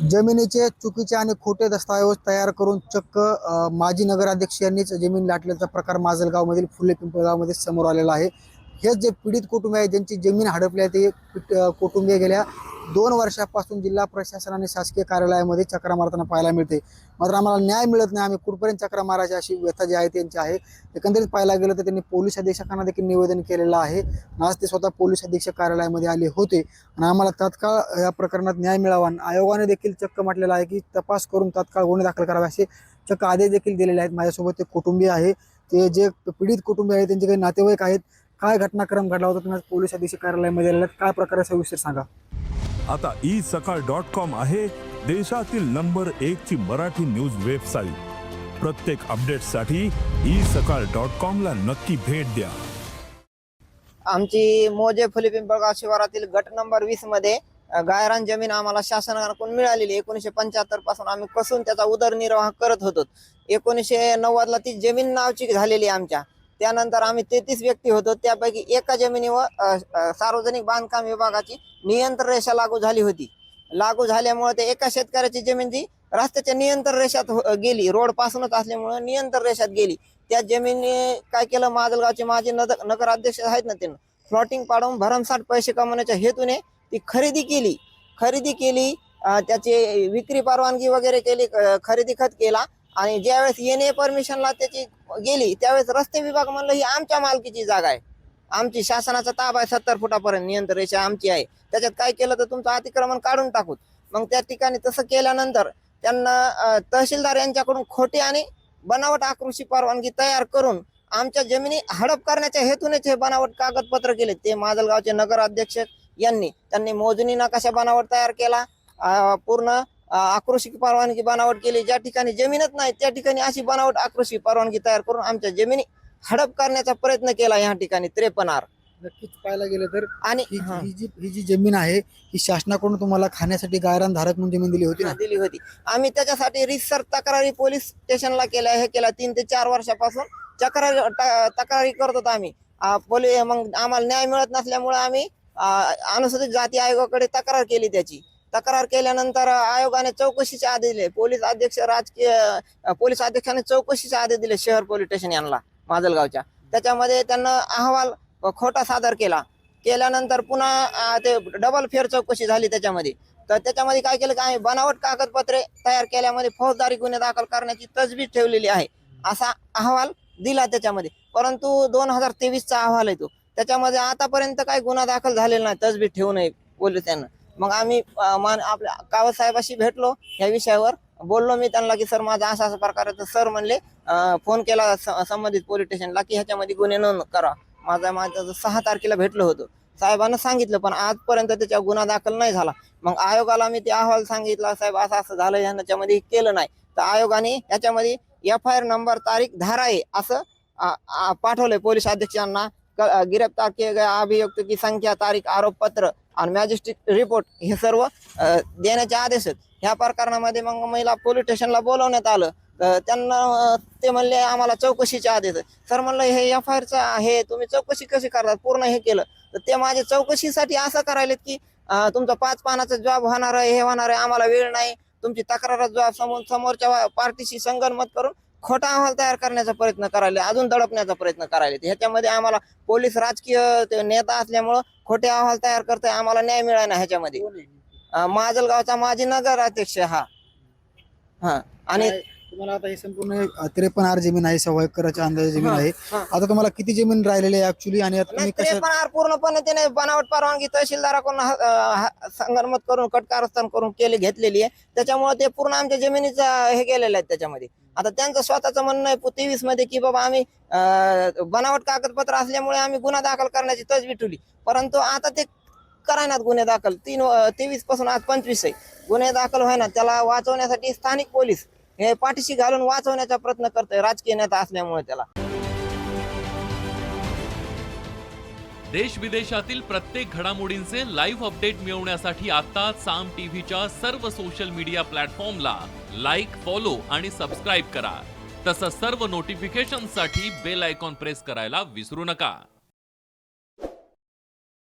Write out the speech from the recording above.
जमिनीचे चुकीचे आणि खोटे दस्तऐवज तयार करून चक्क माजी नगराध्यक्ष यांनीच जमीन लाटल्याचा प्रकार माजलगावमधील फुले पिंपळगावमध्ये समोर आलेला आहे। हेच जे पीडित कुटुंब आहे, ज्यांची जमीन हडपली आहे, ते कुटुंबीय गेल्या 2 वर्षापासून जिल्हा प्रशासन आणि शासकीय कार्यालयामध्ये चक्रा मारताना पाहायला मिळते। मात्र आम्हाला न्याय मिळत नाही, आम्ही कुठपर्यंत चक्रा मारायची अशी व्यथा जी आहे त्यांची आहे। एकंदरीत पाहायला गेलं तर त्यांनी पोलीस अधीक्षकांना देखील निवेदन केलेलं आहे। आज ते स्वतः पोलीस अधीक्षक कार्यालयामध्ये आले होते आणि आम्हाला तात्काळ या प्रकरणात न्याय मिळावा। आयोगाने देखील चक्क म्हटलेलं आहे की तपास करून तात्काळ गुन्हे दाखल करावे असे चक्क आदेश देखील दिलेले आहेत। माझ्यासोबत ते कुटुंबीय आहे, ते जे पीडित कुटुंबीय आहे, त्यांचे काही नातेवाईक आहेत। काय घटनाक्रम घडला होता, तुम्ही पोलीस अधीक्षक कार्यालयामध्ये आलेला, काय प्रकार आहे सविस्तर सांगा। आता isakal.com आहे देशातील नंबर 1 ची मराठी न्यूज वेबसाईट। प्रत्येक अपडेटसाठी isakal.com ला नक्की भेट द्या। आमची मोजे फुले पिंपळगाव शिवारातील गट नंबर 20 मध्ये गायरान जमीन आम्हाला शासनाकडून मिळालेली। 1975 पासून आम्ही कसून त्याचा उदरनिर्वाह करत होतो। 1990 ला ती जमीन नावची झालेली आमच्या। त्यानंतर आम्ही 33 व्यक्ती होतो, त्यापैकी एका जमिनीवर सार्वजनिक बांधकाम विभागाची नियंत्रण रेषा लागू झाली होती। लागू झाल्यामुळे ते एका शेतकऱ्याची जमीन जी रस्त्याच्या नियंत्रण रेषात गेली, रोड पासूनच असल्यामुळे नियंत्रण रेषात गेली। त्या जमिनी काय केलं, माजलगावचे माजी नगराध्यक्ष आहेत ना, त्यांनी फ्लॉटिंग पाडून भरमसाठ पैसे कमवण्याच्या हेतूने ती खरेदी केली। त्याची विक्री परवानगी वगैरे केली, खरेदी खत केला आणि ज्यावेळेस येणे परमिशनला त्याची गेली त्यावेळेस रस्ते विभाग म्हणलं ही आमच्या मालकीची जागा आहे, आमची शासनाचा ताबा आहे, 70 फुटापर्यंत नियंत्रण रेषा आमची आहे, त्याच्यात काय केलं तर तुमचं अतिक्रमण काढून टाकू। मग त्या ठिकाणी तसं केल्यानंतर त्यांना तहसीलदार यांच्याकडून खोटी आणि बनावट आकृषी परवानगी तयार करून आमच्या जमिनी हडप करण्याच्या हेतूनेच हे बनावट कागदपत्र केले। ते माजलगावचे नगराध्यक्ष त्यांनी मोजणी नकाशा बनावट तयार केला, पूर्ण आकृषी परवानगी बनावट केली। ज्या ठिकाणी जमीनच नाही त्या ठिकाणी अशी बनावट आकृषी परवानगी तयार करून आमच्या जमिनी हडप करण्याचा प्रयत्न केला। या ठिकाणी 53 नक्कीच पाहायला गेलं तर आणि ही जी जमीन आहे ही शासनाकडून तुम्हाला खाण्यासाठी गायरान धारक म्हणून जमीन दिली होती ना? दिली होती। आम्ही त्याच्यासाठी रितसर तक्रारी पोलीस स्टेशनला केल्या, हे केला 3 ते 4 वर्षापासून तक्रारी करत होतो आम्ही। मग आम्हाला न्याय मिळत नसल्यामुळे आम्ही अनुसूचित जाती आयोगाकडे तक्रार केली। त्याची तक्रार केल्यानंतर आयोगाने चौकशीचे आदेश दिले। पोलीस अध्यक्षाने चौकशीचे आदेश दिले शहर पोलीस स्टेशन यांना माजलगावच्या। त्याच्यामध्ये त्यांना अहवाल खोटा सादर केल्यानंतर पुन्हा ते डबल फेर चौकशी झाली त्याच्यामध्ये। तर त्याच्यामध्ये काय केलं, काय बनावट कागदपत्रे तयार केल्यामध्ये फौजदारी गुन्हे दाखल करण्याची तजवीज ठेवलेली आहे असा अहवाल दिला त्याच्यामध्ये। परंतु 2023चा अहवाल आहे तो, त्याच्यामध्ये आतापर्यंत काही गुन्हा दाखल झालेला नाही तजवीज ठेवू नये पोलिसांना। मग आम्ही आपल्या कावत साहेबाशी भेटलो, या विषयावर बोललो मी त्यांना की सर माझा असा प्रकार आहे। तर सर म्हणले फोन केला संबंधित पोलीस स्टेशनला की ह्याच्यामध्ये गुन्हे नोंद करा। माझं 6 तारखेला भेटलो होतो, साहेबांना सांगितलं, पण आजपर्यंत त्याच्या गुन्हा दाखल नाही झाला। मग आयोगाला मी ते अहवाल सांगितला, साहेब असं झालं, ह्याच्यामध्ये केलं नाही। तर आयोगाने याच्यामध्ये FIR नंबर तारीख धारा आहे असं पाठवलंय पोलीस अधीक्षकांना। गिरफ्तार किए गए अभियुक्त की संख्या, तारीख, आरोप पत्र आणि मॅजिस्ट्रेट रिपोर्ट हे सर्व देण्याचे आदेश आहेत। ह्या प्रकरणामध्ये मग मला पोलीस स्टेशनला बोलवण्यात आलं। त्यांना ते म्हणले आम्हाला चौकशीचे आदेश आहे। सर म्हणलं हे FIRचा हे तुम्ही चौकशी कशी करतात, पूर्ण हे केलं तर ते माझ्या चौकशीसाठी असं करायलेत की तुमचा 5 पानाचा जॉब होणार आहे, हे होणार आहे, आम्हाला वेळ नाही, तुमची तक्रार जॉब समोरच्या पार्टीशी संगनमत करून खोटा अहवाल तयार करण्याचा प्रयत्न करायला, अजून दडपण्याचा प्रयत्न करायला। ह्याच्यामध्ये आम्हाला पोलीस राजकीय नेता असल्यामुळं खोटे अहवाल तयार करताय, आम्हाला न्याय मिळाला ह्याच्यामध्ये। माजलगावचा माजी नगराध्यक्ष हा आणि तुम्हाला आता हे संपूर्ण 53 जमीन आहे, 1.25 एकराच्या अंदाजे जमीन आहे। आता तुम्हाला किती जमीन राहिलेली आहे ऍक्च्युअली, आणि आता तुम्ही कसं 53 पूर्णपणे त्याने बनावट परवानगी तहसीलदाराकडून संगनमत करून कटकारस्थान करून घेतलेली आहे। त्याच्यामुळे ते पूर्ण आमच्या जमिनीचा हे गेलेलं आहे त्याच्यामध्ये। आता त्यांचं स्वतःचं म्हणणं आहे 23 मध्ये की बाबा आम्ही बनावट कागदपत्र असल्यामुळे आम्ही गुन्हा दाखल करण्याची तजवीज ठेवली, परंतु आता ते करायनात गुन्हे दाखल। 23 पासून आज 25 आहे, गुन्हे दाखल व्हायना। त्याला वाचवण्यासाठी स्थानिक पोलीस हे पाठीशी घालून वाचवण्याचा प्रयत्न करतोय, राजकीय नेता असल्यामुळे त्याला। देश विदेशातील प्रत्येक घडामोडींचे लाईव्ह अपडेट मिळवण्यासाठी आता साम टीव्हीच्या सर्व सोशल मीडिया प्लॅटफॉर्मला लाईक, फॉलो आणि सबस्क्राईब करा। तसंच सर्व नोटिफिकेशनसाठी बेल आयकॉन प्रेस करायला विसरू नका।